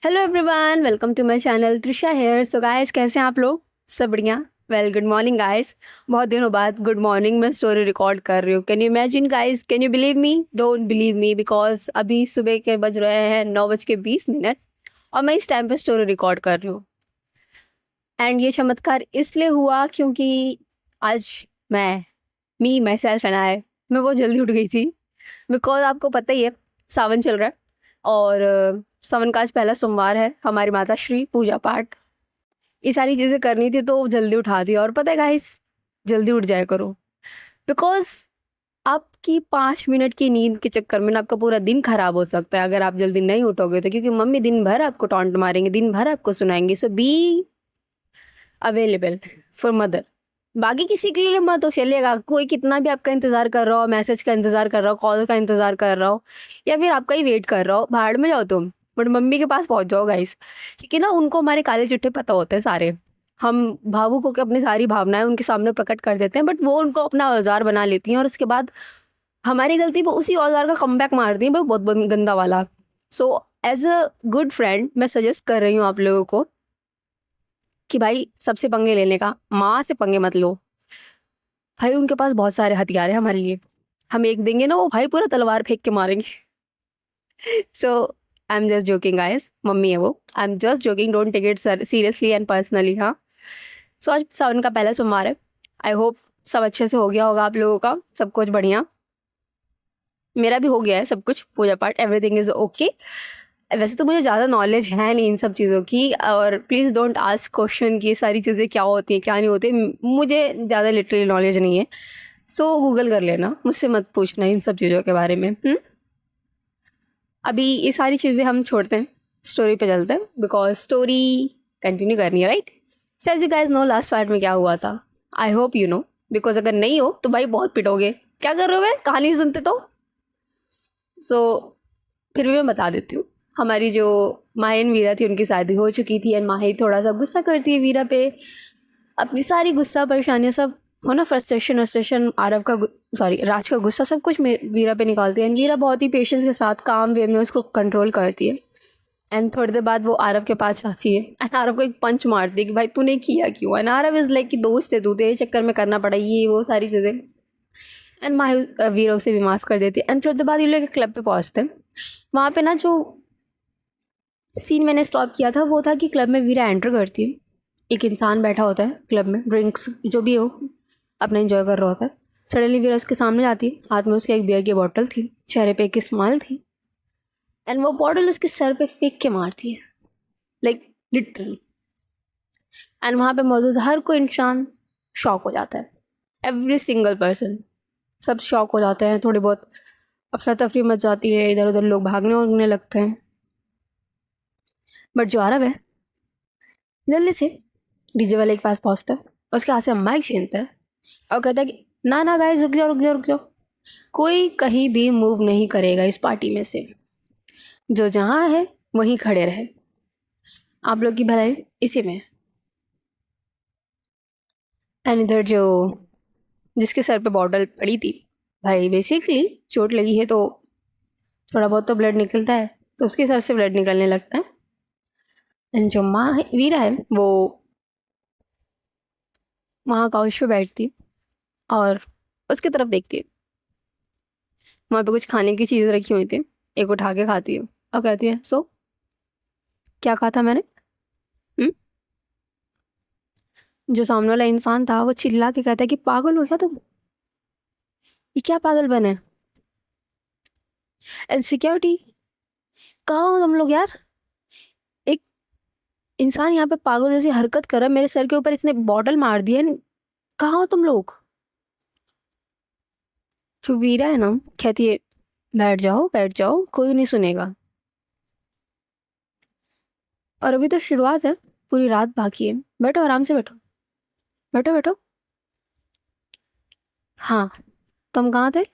Hello everyone, welcome to my channel Trisha here. So guys, कैसे हैं आप लोग? सब बढ़िया? Well, good morning guys. बहुत दिनों बाद गुड मॉर्निंग में स्टोरी रिकॉर्ड कर रही हूँ। Can you imagine guys? Can you believe me? Don't believe me because अभी सुबह के बज रहे हैं 9:20 और मैं इस टाइम पे स्टोरी रिकॉर्ड कर रही हूँ। एंड ये चमत्कार इसलिए हुआ क्योंकि आज मैं मी माई सेल्फ एंड आई मैं बहुत जल्दी उठ गई थी। बिकॉज आपको पता ही है, सावन चल रहा है और सावन का आज पहला सोमवार है। हमारी माता श्री पूजा पाठ ये सारी चीज़ें करनी थी तो जल्दी उठा दी। और पता है गाइस, जल्दी उठ जाया करो बिकॉज आपकी 5 मिनट की नींद के चक्कर में ना आपका पूरा दिन खराब हो सकता है अगर आप जल्दी नहीं उठोगे तो, क्योंकि मम्मी दिन भर आपको टॉन्ट मारेंगे, दिन भर आपको सुनाएंगे। सो बी अवेलेबल फॉर मदर। बाकी किसी के लिए मत हो, चलेगा। कोई कितना भी आपका इंतज़ार कर रहा हो, मैसेज का इंतज़ार कर रहा हो, कॉल का इंतज़ार कर रहा हो या फिर आपका ही वेट कर रहा हो, भाड़ में जाओ तुम, बट मम्मी के पास पहुंच जाओ गाइस। क्योंकि ना उनको हमारे काले चिट्ठे पता होते हैं सारे। हम भावुक होकर अपनी सारी भावनाएं उनके सामने प्रकट कर देते हैं, बट वो उनको अपना औजार बना लेती हैं और उसके बाद हमारी गलती पर उसी औजार का कमबैक मारती हैं, बहुत गंदा वाला। So as a good friend मैं सजेस्ट कर रही हूँ आप लोगों को कि भाई सबसे पंगे लेने का, माँ से पंगे मत लो। भाई उनके पास बहुत सारे हथियार हैं हमारे लिए। हम एक देंगे ना, वो भाई पूरा तलवार फेंक के मारेंगे। So I am just joking guys, mummy है वो। I am just joking, don't take it seriously and personally. हाँ, सो आज सावन का पहला सोमवार है। आई होप सब अच्छे से हो गया होगा आप लोगों का, सब कुछ बढ़िया। मेरा भी हो गया है सब कुछ, पूजा पाठ, एवरीथिंग इज़ ओके। वैसे तो मुझे ज़्यादा नॉलेज है नहीं इन सब चीज़ों की, और प्लीज़ डोंट आस्क क्वेश्चन कि ये सारी चीज़ें क्या होती हैं क्या नहीं होती। मुझे ज़्यादा लिटरली नॉलेज नहीं है। सो गूगल कर लेना, मुझसे मत पूछना इन सब चीज़ों के बारे में। अभी ये सारी चीज़ें हम छोड़ते हैं, स्टोरी पे चलते हैं बिकॉज स्टोरी कंटिन्यू करनी है, right? So as you guys know last part में क्या हुआ था। I hope you know, because अगर नहीं हो तो भाई बहुत पिटोगे। क्या कर रहे हो भाई, कहानी सुनते तो। सो फिर भी मैं बता देती हूँ। हमारी जो माही एंड वीरा थी उनकी शादी हो चुकी थी एंड माही थोड़ा सा गुस्सा करती है वीरा पे। अपनी सारी गुस्सा परेशानियाँ सब हो ना, फ्रस्ट्रेशन वस्ट्रेशन, आरव का सॉरी राज का गुस्सा, सब कुछ वीरा पे निकालती है एंड वीरा बहुत ही पेशेंस के साथ काम वे में उसको कंट्रोल करती है। एंड थोड़ी देर बाद वो आरव के पास आती है एंड आरव को एक पंच मारती है कि भाई तूने किया क्यों। एंड आरव इज़ लाइक कि दोस्त है तू, तेरे चक्कर में करना पड़ा ये वो सारी चीज़ें। एंड माही वीरा उसे भी माफ़ कर देती है। एंड थोड़ी देर बाद ये लोग क्लब पे पहुँचते हैं। वहाँ पे ना जो सीन मैंने स्टॉप किया था वो था कि क्लब में वीरा एंटर करती है। एक इंसान बैठा होता है क्लब में, ड्रिंक्स जो भी हो अपना एंजॉय कर रहा होता है। सडनली वीरा उसके सामने जाती है, हाथ में उसके एक बियर की बॉटल थी, चेहरे पे एक स्माइल थी एंड वो बॉटल उसके सर पे फेंक के मारती है, लाइक लिटरली। एंड वहाँ पे मौजूद हर कोई इंसान शॉक हो जाता है। एवरी सिंगल पर्सन, सब शॉक हो जाते हैं। थोड़ी बहुत अफरा तफरी मच जाती है, इधर उधर लोग भागने उगने लगते हैं। बट जो आरव है जल्दी से डीजे वाले के पास पहुंचता है, उसके हाथ से माइक छीनता है और कहता है कि ना ना गाइस, रुक जाओ रुक जाओ रुक जाओ। कोई कहीं भी मूव नहीं करेगा इस पार्टी में से, जो जहाँ है वहीं खड़े रहे। आप लोग की भलाई इसी में है। एंड इधर जो जिसके सर पे बॉटल पड़ी थी, भाई बेसिकली चोट लगी है तो थोड़ा बहुत तो ब्लड निकलता है, तो उसके सर से ब्लड निकलने लगता है। एंड जो माँ वीरा है वो वहाँ काउच पे बैठती है और उसकी तरफ देखती है। वहाँ पे कुछ खाने की चीज़ रखी हुई थी, एक उठा के खाती है और कहती है सो क्या कहा था मैंने? हुँ? जो सामने वाला इंसान था वो चिल्ला के कहता है कि पागल हो क्या तुम, ये क्या पागलपन है? एंड सिक्योरिटी, कहाँ हो तुम लोग यार? एक इंसान यहाँ पे पागल जैसी हरकत कर रहा है, मेरे सर के ऊपर इसने बॉटल मार दी है, कहाँ हो तुम लोग? जो वीरा है ना, कहती है बैठ जाओ, कोई नहीं सुनेगा। और अभी तो शुरुआत है, पूरी रात बाकी है। बैठो, आराम से बैठो, बैठो बैठो। हाँ, तुम कहाँ थे?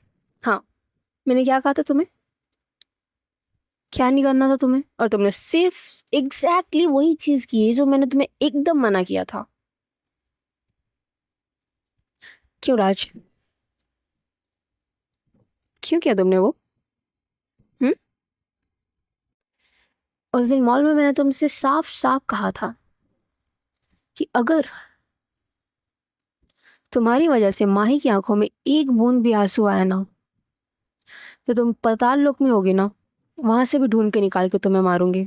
हाँ, मैंने क्या कहा था तुम्हें? क्या नहीं करना था तुम्हें? और तुमने सिर्फ एग्जैक्टली वही चीज़ की है जो मैंने तुम्हें एकदम मना किया था। क्यों राज, क्यों किया तुमने वो? हम्म? उस दिन मॉल में मैंने तुमसे साफ साफ कहा था कि अगर तुम्हारी वजह से माही की आंखों में एक बूंद भी आंसू आया ना, तो तुम पाताल लोक में होगी ना, वहां से भी ढूंढ के निकाल के तुम्हें मारूंगी।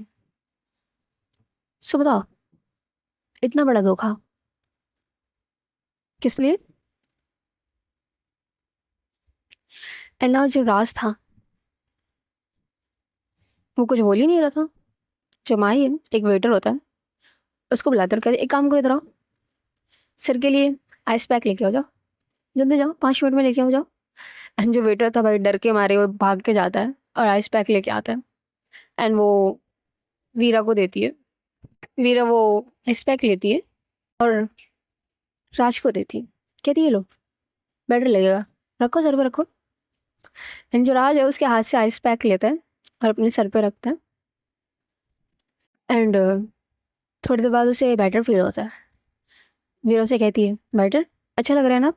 सो बताओ, इतना बड़ा धोखा किस लिए? एंड जो राज था वो कुछ बोल ही नहीं रहा था। जो माही है, एक वेटर होता है, उसको बुलाते और कहते एक काम करो, इधर आओ, सर के लिए आइस पैक लेके आओ, जाओ जल्दी जाओ, 5 मिनट में लेके आओ, जाओ। एंड जो वेटर था भाई डर के मारे वो भाग के जाता है और आइस पैक लेके आता है। एंड वो वीरा को देती है। वीरा वो आइस पैक लेती है और राज को देती है। कहती है लो, बेटर लगेगा, रखो सर पे रखो। एंड जो राज है उसके हाथ से आइस पैक लेता है और अपने सर पे रखता है। एंड थोड़ी देर बाद उसे बेटर फील होता है। वीरा उसे कहती है बेटर अच्छा लग रहा है ना?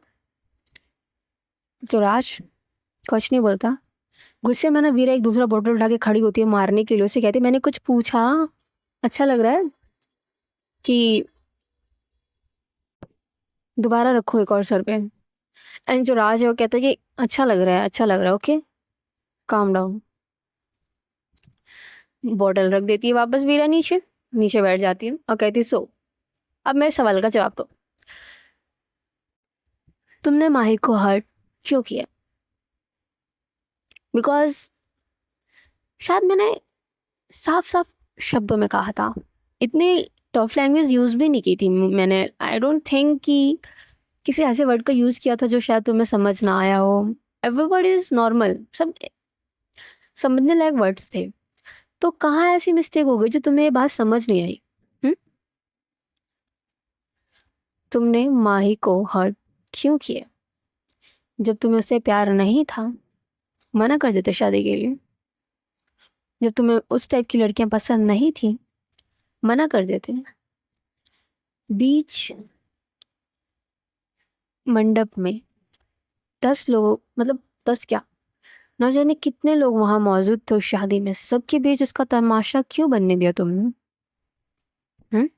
जो राज कुछ नहीं बोलता। गुस्से में ना वीरा एक दूसरा बोतल उठा के खड़ी होती है मारने के लिए। उसे कहती है मैंने कुछ पूछा, अच्छा लग रहा है कि दोबारा रखो एक और सर पे? एंड जो राज है वो कहता है कि अच्छा लग रहा है, अच्छा लग रहा है, ओके काम डाउन। बॉटल रख देती है वापस वीरा नीचे। नीचे बैठ जाती है और कहती है सो अब मेरे सवाल का जवाब दो, तुमने माही को हर्ट क्यों किया? बिकॉज शायद मैंने साफ साफ शब्दों में कहा था, इतनी टफ लैंग्वेज यूज़ भी नहीं की थी मैंने। आई डोंट थिंक कि किसी ऐसे वर्ड का यूज़ किया था जो शायद तुम्हें समझ ना आया हो। एवरीबॉडी इज नॉर्मल, सब समझने लायक वर्ड्स थे। तो कहाँ ऐसी मिस्टेक हो गई जो तुम्हें ये बात समझ नहीं आई? हुँ? तुमने माही को हर्ट क्यों किया? जब तुम्हें उससे प्यार नहीं था, मना कर देते शादी के लिए। जब तुम्हें उस टाइप की लड़कियां पसंद नहीं थी, मना कर देते। बीच मंडप में 10 लोग, मतलब 10 क्या, ना जाने कितने लोग वहां मौजूद थे उस शादी में, सबके बीच उसका तमाशा क्यों बनने दिया तुमने? हम्म,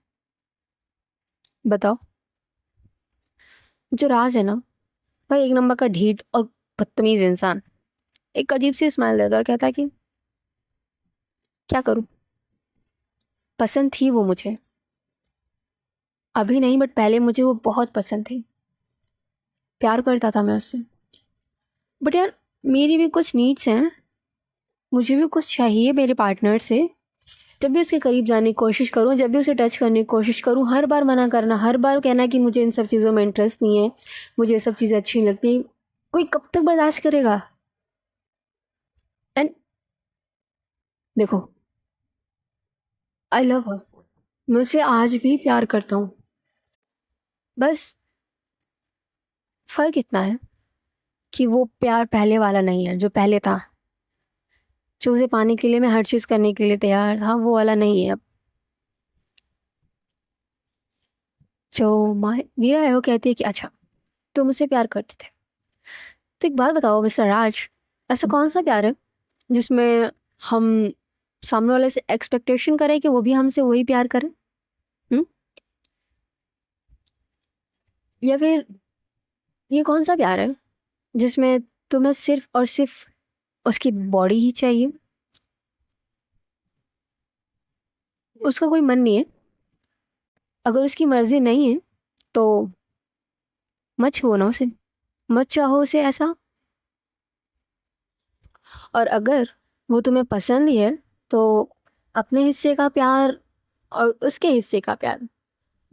बताओ। जो राज है ना भाई, एक नंबर का ढीठ और बदतमीज इंसान, एक अजीब सी स्माइल देता और कहता है कि क्या करूं, पसंद थी वो मुझे, अभी नहीं बट पहले मुझे वो बहुत पसंद थी, प्यार करता था मैं उससे। बट यार मेरी भी कुछ नीड्स हैं, मुझे भी कुछ चाहिए मेरे पार्टनर से। जब भी उसके करीब जाने की कोशिश करूँ, जब भी उसे टच करने की कोशिश करूँ, हर बार मना करना, हर बार कहना कि मुझे इन सब चीज़ों में इंटरेस्ट नहीं है, मुझे ये सब चीज़ें अच्छी नहीं लगती। कोई कब तक बर्दाश्त करेगा? एंड देखो, आई लव हर, मैं उसे आज भी प्यार करता हूँ। बस फ़र्क इतना है कि वो प्यार पहले वाला नहीं है जो पहले था। जो उसे पाने के लिए मैं हर चीज़ करने के लिए तैयार था, वो वाला नहीं है अब। जो माँ वीरा है वो कहती है कि अच्छा तुम उसे प्यार करते थे, तो एक बात बताओ मिस्टर राज, ऐसा कौन सा प्यार है जिसमें हम सामने वाले से एक्सपेक्टेशन करें कि वो भी हमसे वही प्यार करे? हम्म? या फिर ये कौन सा प्यार है जिसमें तुम्हें सिर्फ और सिर्फ उसकी बॉडी ही चाहिए, उसका कोई मन नहीं है? अगर उसकी मर्जी नहीं है तो मत छुओ ना उसे, मत चाहो उसे ऐसा। और अगर वो तुम्हें पसंद ही है तो अपने हिस्से का प्यार और उसके हिस्से का प्यार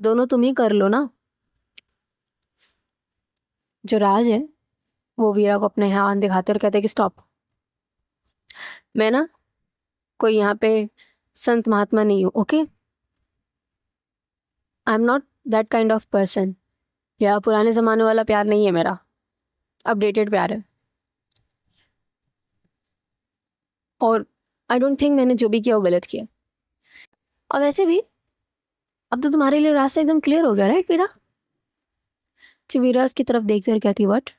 दोनों तुम ही कर लो ना। जो राज है वो वीरा को अपने हाथ दिखाते और कहते कि स्टॉप, मैं ना कोई यहाँ पे संत महात्मा नहीं हूँ, okay? I am not that kind of person. या पुराने ज़माने वाला प्यार नहीं है मेरा, अपडेटेड प्यार है। और आई डोंट थिंक मैंने जो भी किया वो गलत किया। और वैसे भी अब तो तुम्हारे लिए रास्ता एकदम क्लियर हो गया, राइट वीरा? जो वीरा उसकी तरफ देखते और कहती वट?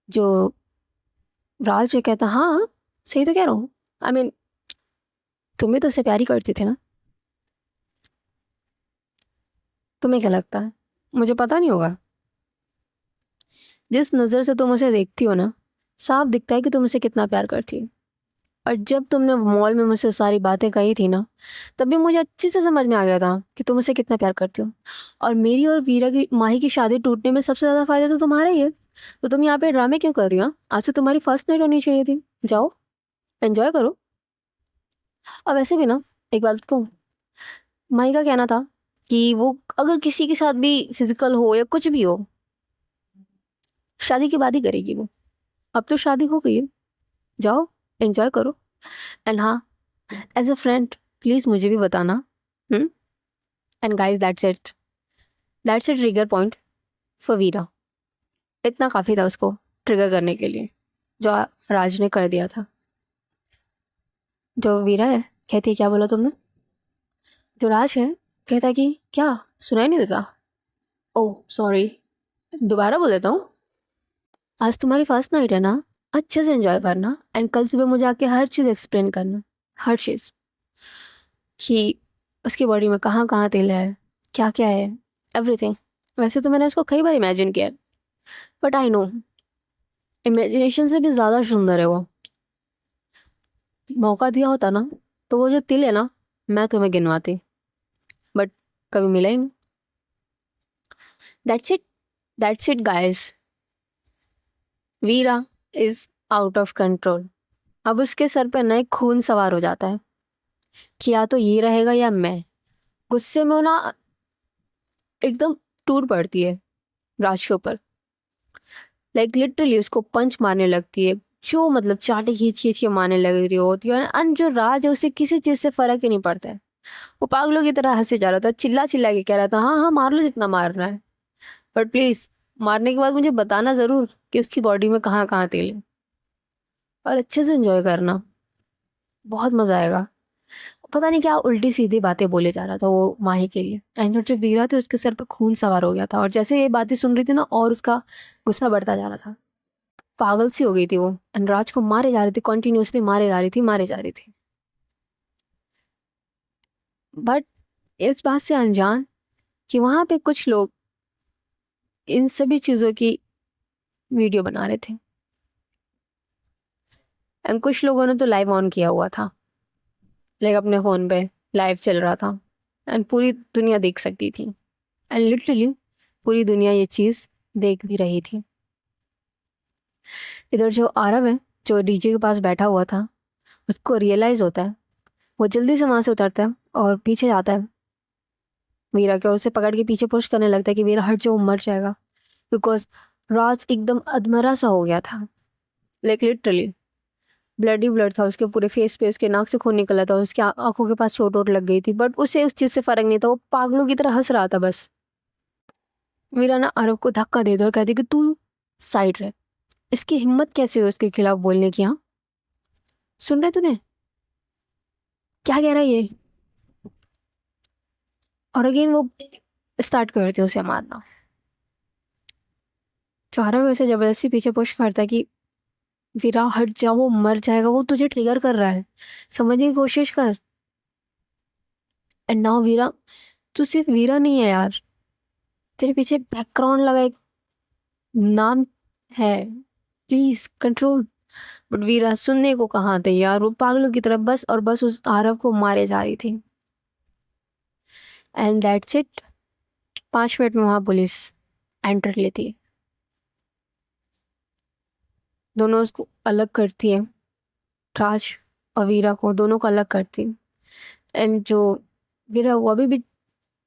जो राज है कहता हाँ सही तो कह रहा हूँ, आई मीन तुम भी तो उसे प्यार ही करती थी ना? तुम्हें क्या लगता है मुझे पता नहीं होगा? जिस नज़र से तुम उसे देखती हो ना, साफ दिखता है कि तुम उसे कितना प्यार करती हो। और जब तुमने मॉल में मुझसे सारी बातें कही थी ना, तब भी मुझे अच्छे से समझ में आ गया था कि तुम उसे कितना प्यार करती हो। और मेरी और वीरा की माही की शादी टूटने में सबसे ज़्यादा फायदा तो तुम्हारा ही है। तो तुम यहाँ पे ड्रामे क्यों कर रही हो? हाँ? आज तो तुम्हारी फर्स्ट नाइट होनी चाहिए थी। जाओ, एंजॉय करो। और वैसे भी ना, एक बात कहूँ, माही का कहना था कि वो अगर किसी के साथ भी फिजिकल हो या कुछ भी हो, शादी के बाद ही करेगी वो। अब तो शादी हो गई है, जाओ, एंजॉय करो। एंड हाँ, एज अ फ्रेंड प्लीज़ मुझे भी बताना। And guys, that's it trigger point for Veera. इतना काफ़ी था उसको ट्रिगर करने के लिए जो राज ने कर दिया था। जो वीरा है, कहती है क्या बोला तुमने? जो राज है, कहता है कि क्या सुनाई नहीं देता? ओह सॉरी, दोबारा बोल देता हूँ। आज तुम्हारी फर्स्ट नाइट है ना, अच्छे से एंजॉय करना एंड कल सुबह मुझे आके हर चीज़ एक्सप्लेन करना। हर चीज़, कि उसकी बॉडी में कहाँ कहाँ तिल है, क्या क्या है, एवरीथिंग। वैसे तो मैंने उसको कई बार इमेजिन किया, बट आई नो इमेजिनेशन से भी ज़्यादा सुंदर है वो। मौका दिया होता ना, तो वो जो तिल है ना, मैं तुम्हें गिनवाती, बट कभी मिला ही नहीं। That's it, that's it guys. Veera is out of control. अब उसके सर पे नए खून सवार हो जाता है कि या तो ये रहेगा या मैं। गुस्से में वो ना एकदम टूट पड़ती है राज के ऊपर। लाइक लिटरली उसको पंच मारने लगती है, जो मतलब चाटे खींच खींच के मारने लग रही होती है। एंड जो राज है उसे किसी चीज़ से फर्क ही नहीं पड़ता है। वो पागलों की तरह हंसे जा रहा था, चिल्ला चिल्ला के कह रहा था हाँ हाँ मार लो जितना मारना है, बट प्लीज़ मारने के बाद मुझे बताना ज़रूर कि उसकी बॉडी में कहाँ कहाँ तेल है। और अच्छे से एंजॉय करना, बहुत मज़ा आएगा। पता नहीं क्या उल्टी सीधी बातें बोले जा रहा था वो माही के लिए। एंड जो वीरा थे उसके सर पे खून सवार हो गया था, और जैसे ये बातें सुन रही थी ना, और उसका गुस्सा बढ़ता जा रहा था। पागल सी हो गई थी वो। अनुराज को मारे जा रही थी, कॉन्टिन्यूसली मारे जा रही थी, मारे जा रही थी। बट इस बात से अनजान कि वहां पे कुछ लोग इन सभी चीज़ों की वीडियो बना रहे थे। एंड कुछ लोगों ने तो लाइव ऑन किया हुआ था, लाइक अपने फ़ोन पे लाइव चल रहा था, एंड पूरी दुनिया देख सकती थी। एंड लिटरली पूरी दुनिया ये चीज़ देख भी रही थी। इधर जो आरव है, जो डीजे के पास बैठा हुआ था, उसको रियलाइज़ होता है। वो जल्दी से वहाँ से उतरता है और पीछे जाता है वीरा के, और उसे पकड़ के पीछे पुश करने लगता है कि वीरा हट जाओ, मर जाएगा। बिकॉज राज एकदम अधमरा सा हो गया था, लाइक लिटरली ब्लड ही ब्लड था उसके पूरे फेस पे, उसके नाक से खून निकला था, उसकी आंखों के पास चोट वोट लग गई थी, बट उसे उस चीज़ से फर्क नहीं था। वो पागलों की तरह हंस रहा था बस। वीरा ना आरव को धक्का दे दो और कहती कि तू साइड रह। इसकी हिम्मत कैसे हुई उसके खिलाफ बोलने की? हाँ, सुन रहे तूने क्या कह रहा है ये? और अगेन वो स्टार्ट कर देते उसे मारना। चारों वैसे जबरदस्ती पीछे पुश करता है कि वीरा हट जा, वो मर जाएगा, वो तुझे ट्रिगर कर रहा है, समझने की कोशिश कर। एंड नाउ वीरा, तू सिर्फ वीरा नहीं है यार, तेरे पीछे बैकग्राउंड लगा एक नाम है, प्लीज कंट्रोल। बट वीरा सुनने को कहाँ थे यार, वो पागलों की तरफ बस और बस उस आरव को मारे जा रही थी। And that's it. 5 मिनट में वहाँ पुलिस एंटर लेती है, दोनों उसको अलग करती है, राज और वीरा को दोनों को अलग करती है। एंड जो वीरा, वो अभी भी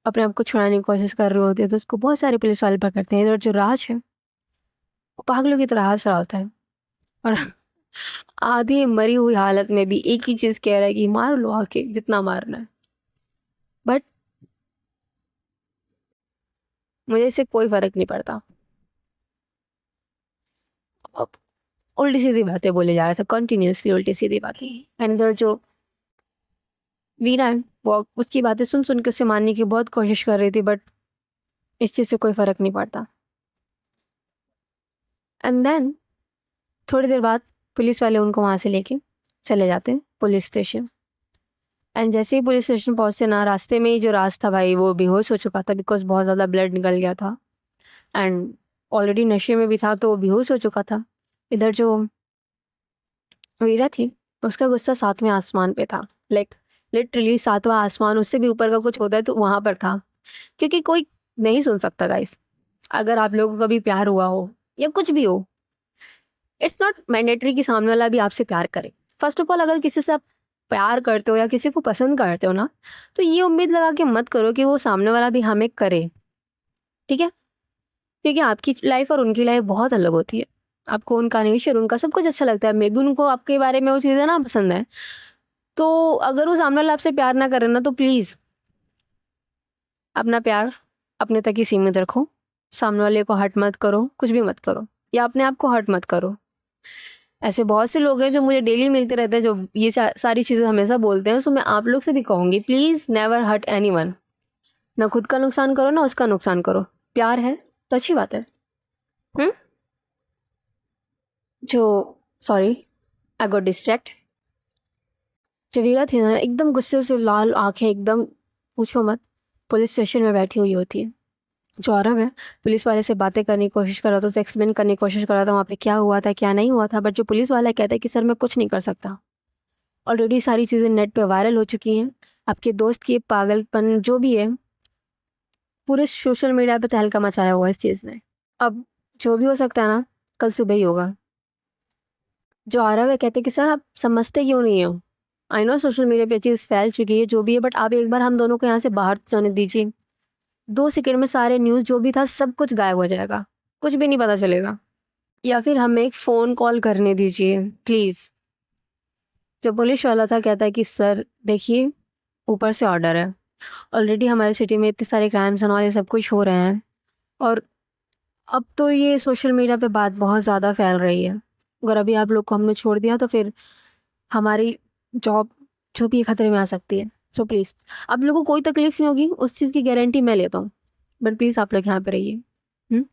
अपने आप को छुड़ाने की कोशिश कर रही होती है, तो उसको बहुत सारे पुलिस वाले पकड़ते हैं। इधर जो राज है, वो पागलों की तरह हंस रहा होता है, और आधी मरी हुई हालत में भी एक ही चीज कह रहा है कि मार लो आके जितना मारना है। बट मुझे इससे कोई फर्क नहीं पड़ता। अब उल्टी सीधी बातें बोले जा रहा था, कंटिन्यूअसली उल्टी सीधी बातें। एंड इधर जो वीरा है, वो उसकी बातें सुन सुन के उसे मारने की बहुत कोशिश कर रही थी, बट इस चीज़ से कोई फर्क नहीं पड़ता। एंड देन थोड़ी देर बाद पुलिस वाले उनको वहाँ से लेके चले जाते हैं पुलिस स्टेशन। एंड जैसे ही पुलिस स्टेशन पहुँचे ना, रास्ते में ही जो राज था भाई वो बेहोश हो चुका था, बिकॉज बहुत ज़्यादा ब्लड निकल गया था एंड ऑलरेडी नशे में भी था तो वो बेहोश हो चुका था। इधर जो वीरा थी उसका गुस्सा सातवें आसमान पे था, लाइक लिटरली सातवां आसमान, उससे भी ऊपर का कुछ होता है तो वहाँ पर था। क्योंकि कोई नहीं सुन सकता गाइस, अगर आप लोगों को कभी प्यार हुआ हो या कुछ भी हो, इट्स नॉट मैंडेटरी कि सामने वाला भी आपसे प्यार करे। फर्स्ट ऑफ ऑल, अगर किसी से आप प्यार करते हो या किसी को पसंद करते हो ना, तो ये उम्मीद लगा के मत करो कि वो सामने वाला भी हमें करे, ठीक है? क्योंकि आपकी लाइफ और उनकी लाइफ बहुत अलग होती है। आपको उनका नेचर, उनका सब कुछ अच्छा लगता है, मे बी उनको आपके बारे में वो चीज़ें ना पसंद है। तो अगर वो सामने वाला आपसे प्यार ना करे ना, तो प्लीज़ अपना प्यार अपने तक ही सीमित रखो। सामने वाले को हर्ट मत करो, कुछ भी मत करो, या अपने आप को हर्ट मत करो। ऐसे बहुत से लोग हैं जो मुझे डेली मिलते रहते हैं, जो ये सारी चीज़ें हमेशा बोलते हैं। सो मैं आप लोग से भी कहूँगी, प्लीज़ नेवर हर्ट एनीवन। ना खुद का नुकसान करो ना उसका नुकसान करो। प्यार है तो अच्छी बात है। हम्म जो सॉरी, आई गॉट डिस्ट्रैक्ट। जवीरा थी ना, एकदम गुस्से से लाल आंखें, एकदम पूछो मत, पुलिस स्टेशन में बैठी हुई होती है। जो औरव है पुलिस वाले से बातें करने की कोशिश कर रहा था, उसे एक्सप्लेन करने की कोशिश कर रहा था वहाँ पे क्या हुआ था क्या नहीं हुआ था, बट जो पुलिस वाला कहता है कि सर मैं कुछ नहीं कर सकता। ऑलरेडी सारी चीज़ें नेट पे वायरल हो चुकी हैं। आपके दोस्त की पागलपन जो भी है, पूरे सोशल मीडिया पे तहलका मचाया हुआ है इस चीज़ ने। अब जो भी हो सकता है ना, कल सुबह ही होगा। जो आरव है कहते कि सर आप समझते क्यों नहीं हो, आई नो सोशल मीडिया पे चीज़ फैल चुकी है जो भी है, बट आप एक बार हम दोनों को यहाँ से बाहर जाने दीजिए। 2 सेकंड में सारे न्यूज़ जो भी था सब कुछ गायब हो जाएगा, कुछ भी नहीं पता चलेगा। या फिर हमें एक फ़ोन कॉल करने दीजिए प्लीज़। जो पुलिस वाला था कहता है कि सर देखिए, ऊपर से ऑर्डर है, ऑलरेडी हमारे सिटी में इतने सारे क्राइम्स एंड ऑल ये सब कुछ हो रहे हैं, और अब तो ये सोशल मीडिया पे बात बहुत ज़्यादा फैल रही है। अगर अभी आप लोग को हमने छोड़ दिया तो फिर हमारी जॉब जो भी है खतरे में आ सकती है। सो प्लीज़, आप लोगों को कोई तकलीफ़ नहीं होगी उस चीज़ की गारंटी मैं लेता हूँ, बट प्लीज़ आप लोग यहाँ पे रहिए।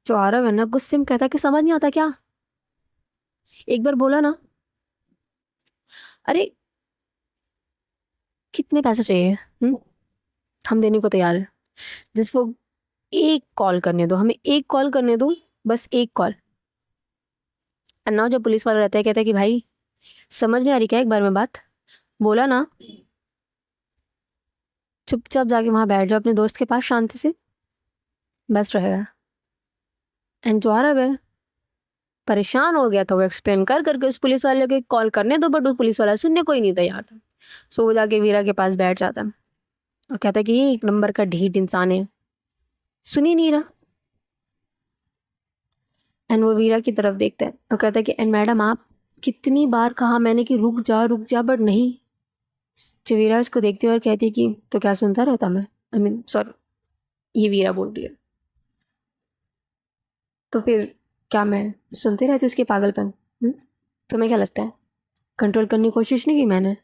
जो आरव है ना, गुस्से में कहता कि समझ नहीं आता क्या, एक बार बोला ना। अरे कितने पैसे चाहिए? हम देने को तैयार है, जिस वो एक कॉल करने दो, हमें एक कॉल करने दो, बस एक कॉल। और ना जो पुलिस वाला रहता है कहता है कि भाई समझ नहीं आ रही क्या, एक बार में बात बोला ना, चुपचाप जाके वहाँ बैठ जाओ अपने दोस्त के पास शांति से, बेस्ट रहेगा। एंड जो आरव है परेशान हो गया था, वो एक्सप्लेन कर करके उस पुलिस वाले को कॉल करने दो, बट वो पुलिस वाला सुनने को ही नहीं तैयार था। सो वो जाके वीरा के पास बैठ जाता है और कहता है कि ये एक नंबर का ढीठ इंसान है, सुन ही नहीं रहा। एंड वो वीरा की तरफ देखता है और कहता है कि एंड मैडम आप, कितनी बार कहा मैंने कि रुक जा बट नहीं। जो वीरा उसको देखती है और कहती है कि तो क्या सुनता रहता मैं, आई मीन सॉरी, ये वीरा बोल रही है, तो फिर क्या मैं सुनते रहती उसके पागलपन? तुम्हें क्या लगता है कंट्रोल करने की कोशिश नहीं की मैंने?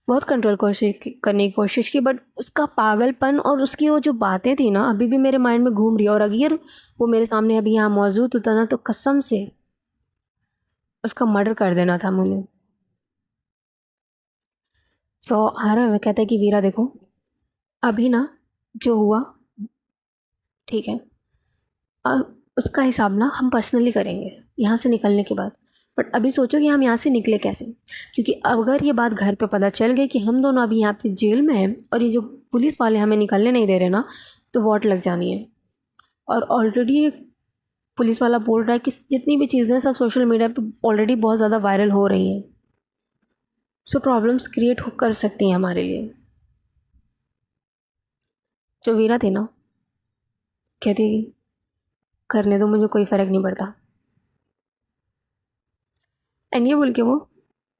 बहुत कंट्रोल करने की कोशिश की, बट उसका पागलपन और उसकी वो जो बातें थी ना अभी भी मेरे माइंड में घूम रही है। और अगर वो मेरे सामने अभी यहाँ मौजूद होता ना, तो कसम से उसका मर्डर कर देना था मुझे। जो आ रहा है कहता है कि वीरा देखो, अभी ना जो हुआ ठीक है, अब उसका हिसाब ना हम पर्सनली करेंगे यहाँ से निकलने के बाद। बट अभी सोचो कि हम यहाँ से निकले कैसे, क्योंकि अगर ये बात घर पे पता चल गई कि हम दोनों अभी यहाँ पे जेल में हैं और ये जो पुलिस वाले हमें निकलने नहीं दे रहे ना, तो वॉट लग जानी है। और ऑलरेडी पुलिस वाला बोल रहा है कि जितनी भी चीज़ें सब सोशल मीडिया पे ऑलरेडी बहुत ज़्यादा वायरल हो रही हैं, सो प्रॉब्लम्स क्रिएट हो कर सकती हैं हमारे लिए। जो वीरा थी ना कहती करने दो, मुझे कोई फ़र्क नहीं पड़ता। एंड ये बोल के वो,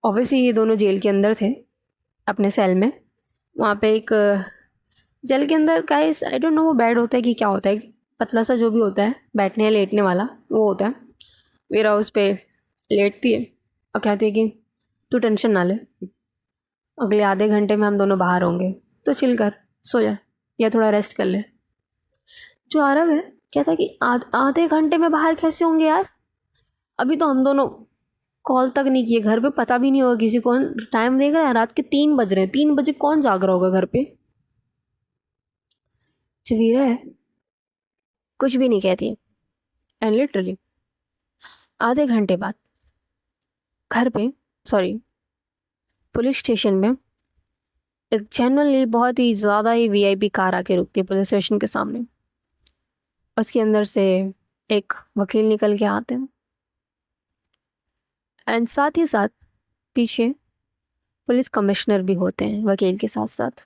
ऑब्वियसली ये दोनों जेल के अंदर थे अपने सेल में। वहाँ पे एक जेल के अंदर गाइस, आई डोंट नो वो बेड होता है कि क्या होता है, पतला सा जो भी होता है बैठने या लेटने वाला वो होता है। वीरा उस पर लेटती है और कहती है कि तू टेंशन ना ले, अगले आधे घंटे में हम दोनों बाहर होंगे, तो चिल कर, सो जा या थोड़ा रेस्ट कर ले। जो आरव है कहता है कि आधे घंटे में बाहर कैसे होंगे यार, अभी तो हम दोनों कॉल तक नहीं किए, घर पे पता भी नहीं होगा किसी को। टाइम देख रहा है, रात के 3 बज रहे हैं, 3 बजे कौन जाग रहा होगा घर पे। चवीरा है, कुछ भी नहीं कहती। एंड लिटरली आधे घंटे बाद घर पे, सॉरी पुलिस स्टेशन में, एक जेनुअनली बहुत ही ज़्यादा ही वीआईपी कार आके रुकती है पुलिस स्टेशन के सामने। उसके अंदर से एक वकील निकल के आते हैं एंड साथ ही साथ पीछे पुलिस कमिश्नर भी होते हैं वकील के साथ साथ।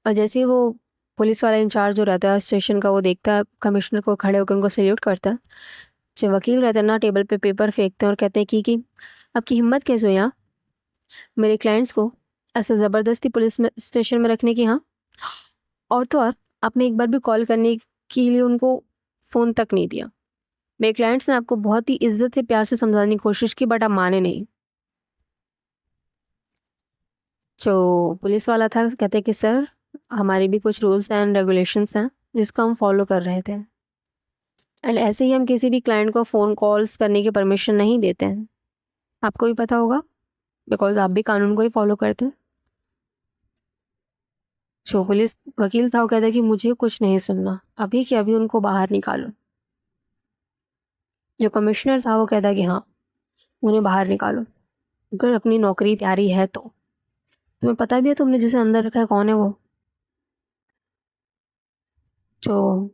और जैसे ही वो पुलिस वाला इंचार्ज जो रहता है स्टेशन का, वो देखता है कमिश्नर को खड़े होकर उनको सैल्यूट करता है। जो वकील रहते हैं ना, टेबल पे पेपर फेंकते हैं और कहते हैं कि आपकी हिम्मत कैसे हो यहाँ मेरे क्लाइंट्स को ऐसे ज़बरदस्ती पुलिस में स्टेशन में रखने की। हाँ, और तो और आपने एक बार भी कॉल करने के लिए उनको फ़ोन तक नहीं दिया। मेरे क्लाइंट्स ने आपको बहुत ही इज्जत से प्यार से समझाने की कोशिश की, बट आप माने नहीं। जो पुलिस वाला था कहते कि सर, हमारे भी कुछ रूल्स एंड रेगुलेशंस हैं जिसको हम फॉलो कर रहे थे, एंड ऐसे ही हम किसी भी क्लाइंट को फ़ोन कॉल्स करने की परमिशन नहीं देते हैं। आपको भी पता होगा बिकॉज आप भी कानून को ही फॉलो करते हैं। जो पुलिस वकील था वो कहता कि मुझे कुछ नहीं सुनना, अभी के अभी उनको बाहर निकालो। जो कमिश्नर था वो कहता कि हाँ, उन्हें बाहर निकालो, अगर अपनी नौकरी प्यारी है तो। तुम्हें पता भी है तुमने जिसे अंदर रखा है कौन है वो? जो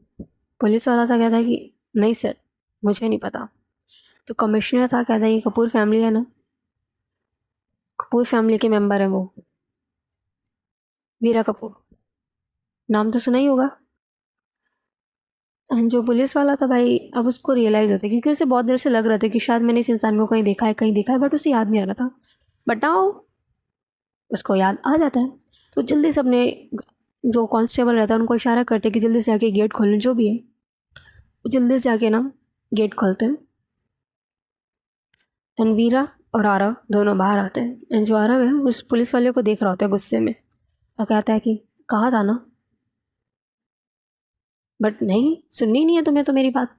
पुलिस वाला था कहता है कि नहीं सर, मुझे नहीं पता। तो कमिश्नर था कहता है कि कपूर फैमिली है ना, कपूर फैमिली के मेंबर हैं वो, वीरा कपूर, नाम तो सुना ही होगा। जो पुलिस वाला था भाई, अब उसको रियलाइज़ होता है क्योंकि उसे बहुत देर से लग रहा था कि शायद मैंने इस इंसान को कहीं देखा है कहीं देखा है, बट उसे याद नहीं आ रहा था। बट नाउ उसको याद आ जाता है। तो जल्दी से अपने जो कांस्टेबल रहता है उनको इशारा करते हैं कि जल्दी से जाके गेट खोलने, जो भी है जल्दी से जाके ना गेट खोलते हैं। एंड वीरा और आरव दोनों बाहर आते हैं। एंड जो आरव है उस पुलिस वाले को देख रहा होता है गुस्से में और कहता है कि कहा था ना, बट नहीं, सुननी नहीं है तुम्हें तो मेरी बात,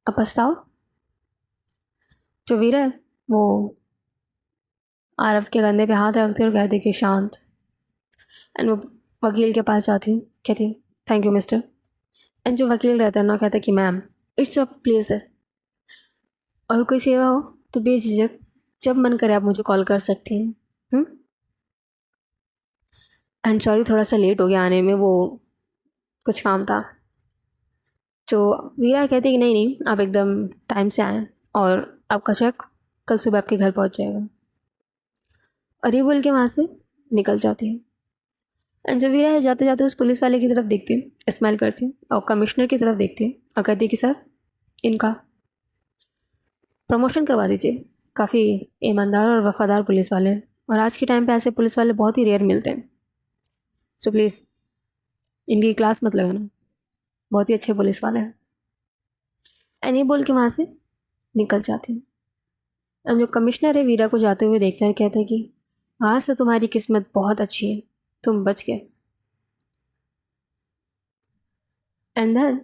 अब पछताओ। जो वीरा है वो आरव के कंधे पे हाथ रखते और कहते कि शांत। एंड वो वकील के पास जाती, कहती थैंक यू मिस्टर। एंड जो वकील रहता है ना कहता कि मैम, इट्स अ प्लेजर, और कोई सेवा हो तो बेझिझक जब मन करे आप मुझे कॉल कर सकती हैं। एंड सॉरी थोड़ा सा लेट हो गया आने में, वो कुछ काम था। जो वीरा कहती कि नहीं नहीं, आप एकदम टाइम से आएँ और आपका चेक कल सुबह आपके घर पहुंच जाएगा। और ये बोल के वहाँ से निकल जाती है। एंड जो वीरा है जाते जाते उस पुलिस वाले की तरफ देखती है, स्माइल करती है और कमिश्नर की तरफ देखती है और कहती है कि सर, इनका प्रमोशन करवा दीजिए, काफ़ी ईमानदार और वफादार पुलिस वाले हैं और आज के टाइम पे ऐसे पुलिस वाले बहुत ही रेयर मिलते हैं। सो प्लीज़ इनकी क्लास मत लगाना, बहुत ही अच्छे पुलिस वाले हैं। एंड ये बोल के वहाँ से निकल जाते हैं। एंड जो कमिश्नर है वीरा को जाते हुए देखता है, कहता है कि आज से तुम्हारी किस्मत बहुत अच्छी है, तुम बच गए। एंड देन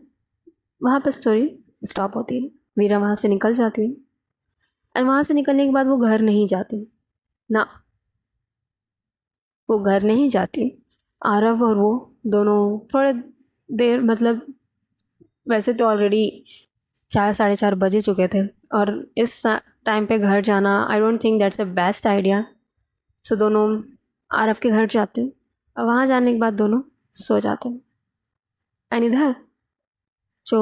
वहाँ पर स्टोरी स्टॉप होती है। वीरा वहाँ से निकल जाती है एंड वहाँ से निकलने के बाद वो घर नहीं जाती ना, वो घर नहीं जाती। आरव और वो दोनों थोड़े देर, मतलब वैसे तो ऑलरेडी 4 साढ़े 4 बजे चुके थे और इस टाइम पे घर जाना I don't think that's a best idea. So दोनों आरव के घर जाते हैं और वहाँ जाने के बाद दोनों सो जाते हैं। एंड इधर जो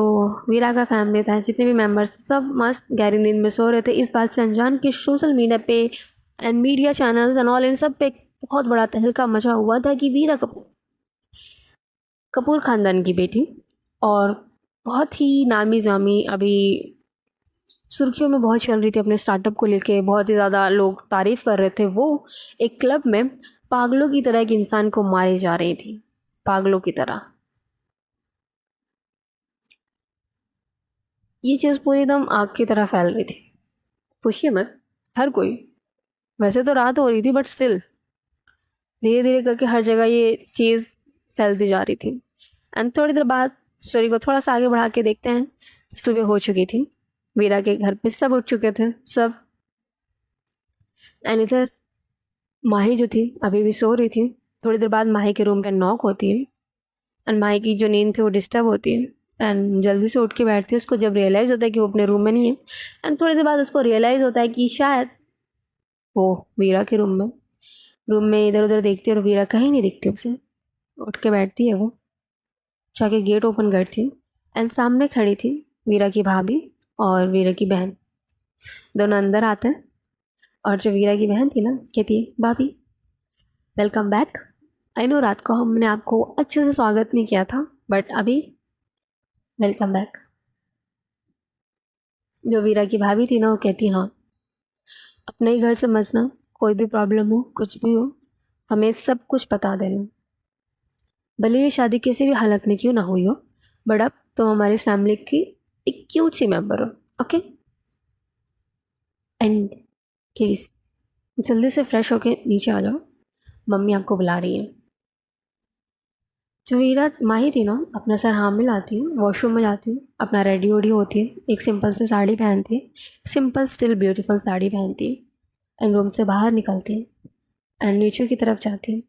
वीरा का फैमिली था, जितने भी मेंबर्स थे, सब मस्त गहरी नींद में सो रहे थे, इस बात से अनजान कि सोशल मीडिया पे and media channels and all in सब पे बहुत बड़ा तहलका मचा हुआ था कि वीरा कपूर, कपूर ख़ानदान की बेटी और बहुत ही नामी जामी, अभी सुर्खियों में बहुत चल रही थी अपने स्टार्टअप को लेके, बहुत ही ज़्यादा लोग तारीफ़ कर रहे थे, वो एक क्लब में पागलों की तरह एक इंसान को मारी जा रही थी, पागलों की तरह। ये चीज़ पूरी एकदम आग की तरह फैल रही थी। पूछिए मत, हर कोई, वैसे तो रात हो रही थी बट स्टिल धीरे धीरे करके हर जगह ये चीज़ फैलती जा रही थी। एंड थोड़ी देर बाद स्टोरी को थोड़ा सा आगे बढ़ा के देखते हैं, सुबह हो चुकी थी वीरा के घर पे सब उठ चुके थे, सब। एंड इधर माही जो थी अभी भी सो रही थी। थोड़ी देर बाद माही के रूम पे नॉक होती है एंड माही की जो नींद थी वो डिस्टर्ब होती है एंड जल्दी से उठ के बैठती है। उसको जब रियलाइज़ होता है कि वो अपने रूम में नहीं है एंड थोड़ी देर बाद उसको रियलाइज़ होता है कि शायद वो वीरा के रूम में इधर उधर देखती है और वीरा कहीं नहीं दिखती उसे। उठ के बैठती है वो, जाके गेट ओपन करती है एंड सामने खड़ी थी वीरा की भाभी और वीरा की बहन। दोनों अंदर आते हैं और जो वीरा की बहन थी ना कहती है, भाभी वेलकम बैक। आई नो रात को हमने आपको अच्छे से स्वागत नहीं किया था बट अभी वेलकम बैक। जो वीरा की भाभी थी ना वो कहती, हाँ अपने ही घर समझना, कोई भी प्रॉब्लम हो कुछ भी हो हमें सब कुछ बता देना, भले ये शादी किसी भी हालत में क्यों ना हुई हो बट अब तुम हमारी इस फैमिली की एक क्यूट सी मेंबर हो, ओके। एंड प्लीज़ जल्दी से फ्रेश होके नीचे आ जाओ, मम्मी आपको बुला रही है। जो वीरा माही थी ना अपना सर हाँ मिलाती है, वॉशरूम में जाती है, अपना रेडी वोडी होती है, एक सिंपल सी साड़ी पहनती है, सिंपल स्टिल ब्यूटीफुल साड़ी पहनती है एंड रूम से बाहर निकलती है एंड नीचे की तरफ जाती है।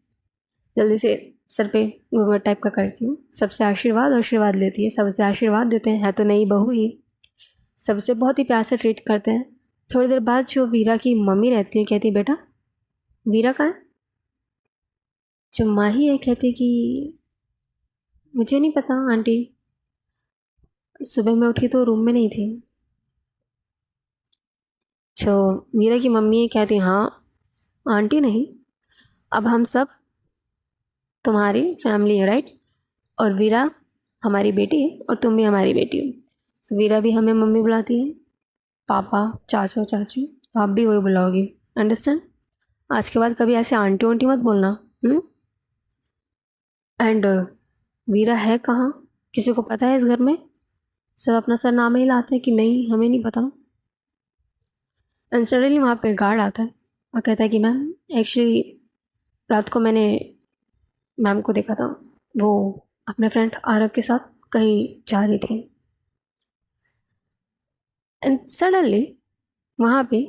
जल्दी से सर पे घूंघट टाइप का करती हूँ, सबसे आशीर्वाद लेती है, सबसे आशीर्वाद देते हैं, है तो नई बहू ही, सबसे बहुत ही प्यार से ट्रीट करते हैं। थोड़ी देर बाद जो वीरा की मम्मी रहती है कहती है, बेटा वीरा कहाँ है? जो माही है कहती कि मुझे नहीं पता आंटी, सुबह मैं उठी तो रूम में नहीं थी। जो वीरा की मम्मी है कहती, हाँ आंटी नहीं, अब हम सब तुम्हारी फैमिली है राइट, और वीरा हमारी बेटी है और तुम भी हमारी बेटी हो। तो वीरा भी हमें मम्मी बुलाती है, पापा चाचा चाची, तो आप भी वही बुलाओगी, अंडरस्टैंड। आज के बाद कभी ऐसे आंटी वांटी मत बोलना। एंड वीरा है कहाँ, किसी को पता है इस घर में? सब अपना सर नाम ही लाते हैं कि नहीं हमें नहीं पता। एंड सडनली वहाँ पे गार्ड आता है और कहता है कि मैम एक्चुअली रात को मैंने मैम को देखा था, वो अपने फ्रेंड आरव के साथ कहीं जा रही थी। एंड सडनली वहाँ पे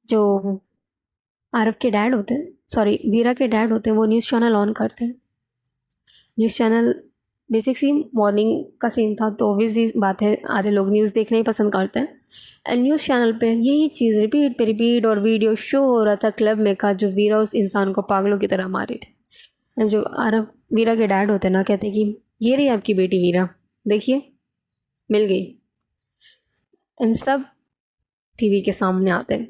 जो आरव के डैड होते हैं, सॉरी वीरा के डैड होते हैं, वो न्यूज़ चैनल ऑन करते हैं। न्यूज़ चैनल बेसिक सी मॉर्निंग का सीन था तो ऑब्वियसली बात है आधे लोग न्यूज़ देखना ही पसंद करते हैं। एंड न्यूज़ चैनल पे यही चीज़ रिपीट पे रिपीट और वीडियो शो हो रहा था क्लब में का, जो वीरा उस इंसान को पागलों की तरह मार रही थी। एंड जो आरव वीरा के डैड होते ना कहते कि ये रही आपकी बेटी वीरा, देखिए मिल गई। इन सब टीवी के सामने आते हैं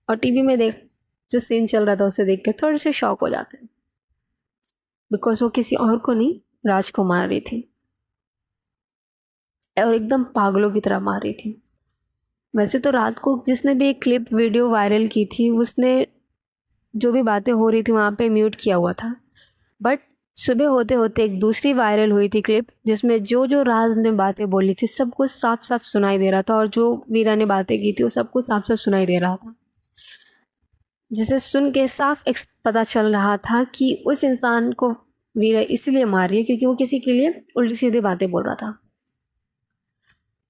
और टीवी में देख जो सीन चल रहा था उसे देख के थोड़े से शॉक हो जाते हैं, बिकॉज वो किसी और को नहीं राज को मार रही थी और एकदम पागलों की तरह मार रही थी। वैसे तो रात को जिसने भी एक क्लिप वीडियो वायरल की थी उसने जो भी बातें हो रही थी वहाँ पे म्यूट किया हुआ था, बट सुबह होते होते एक दूसरी वायरल हुई थी क्लिप जिसमें जो जो राज ने बातें बोली थी सब कुछ साफ साफ सुनाई दे रहा था और जो वीरा ने बातें की थी वो सब कुछ साफ साफ सुनाई दे रहा था, जिसे सुन के साफ पता चल रहा था कि उस इंसान को वीरा इसलिए मार रही है क्योंकि वो किसी के लिए उल्टी सीधी बातें बोल रहा था।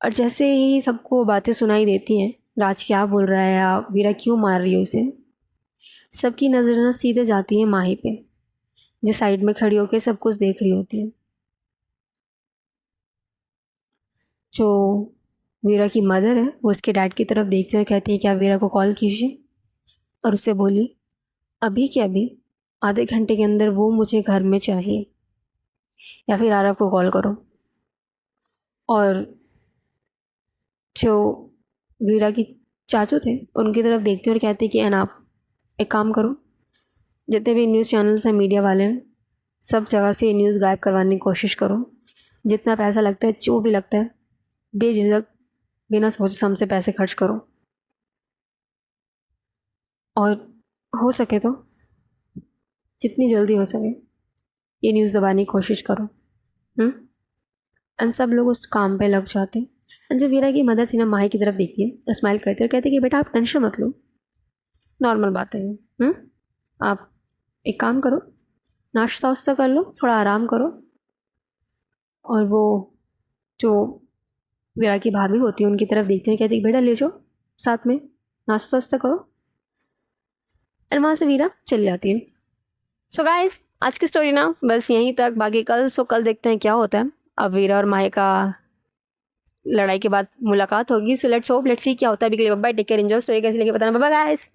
और जैसे ही सबको बातें सुनाई देती हैं, राज क्या बोल रहा है या वीरा क्यों मार रही है उसे, सबकी नज़र ना सीधे जाती है माही पे, जो साइड में खड़ी होकर सब कुछ देख रही होती है। जो वीरा की मदर है वो उसके डैड की तरफ देखते हुए कहती है कि आप वीरा को कॉल कीजिए और उससे बोलिए अभी के अभी आधे घंटे के अंदर वो मुझे घर में चाहिए, या फिर आरव को कॉल करो। और जो वीरा की चाचू थे उनकी तरफ देखते हुए कहते कि एन आप एक काम करो, जितने भी न्यूज़ चैनल्स हैं मीडिया वाले हैं सब जगह से न्यूज़ गायब करवाने की कोशिश करो, जितना पैसा लगता है जो भी लगता है बेझिझक बिना सोचे समझे पैसे खर्च करो और हो सके तो जितनी जल्दी हो सके ये न्यूज़ दबाने की कोशिश करो। एंड सब लोग उस काम पे लग जाते हैं। एंड जो वीरा की मदर थी ना माही की तरफ देखती है, स्माइल करती है और कहती है कि बेटा आप टेंशन मत लो, नॉर्मल बात है ये। आप एक काम करो, नाश्ता वाश्ता कर लो, थोड़ा आराम करो, और वो जो वीरा की भाभी होती है, उनकी तरफ देखते हैं, कहती बेटा ले जाओ साथ में, नाश्ता वास्ता करो। और वहाँ से वीरा चली जाती है। सो गाइस आज की स्टोरी ना बस यहीं तक, बाकी कल देखते हैं क्या होता है। अब वीरा और माही का लड़ाई के बाद मुलाकात होगी। So let's hope, let's see क्या होता है। अभी के लिए bye, take care, enjoy story. कैसी लगी बताना, बाय बाय गाइस।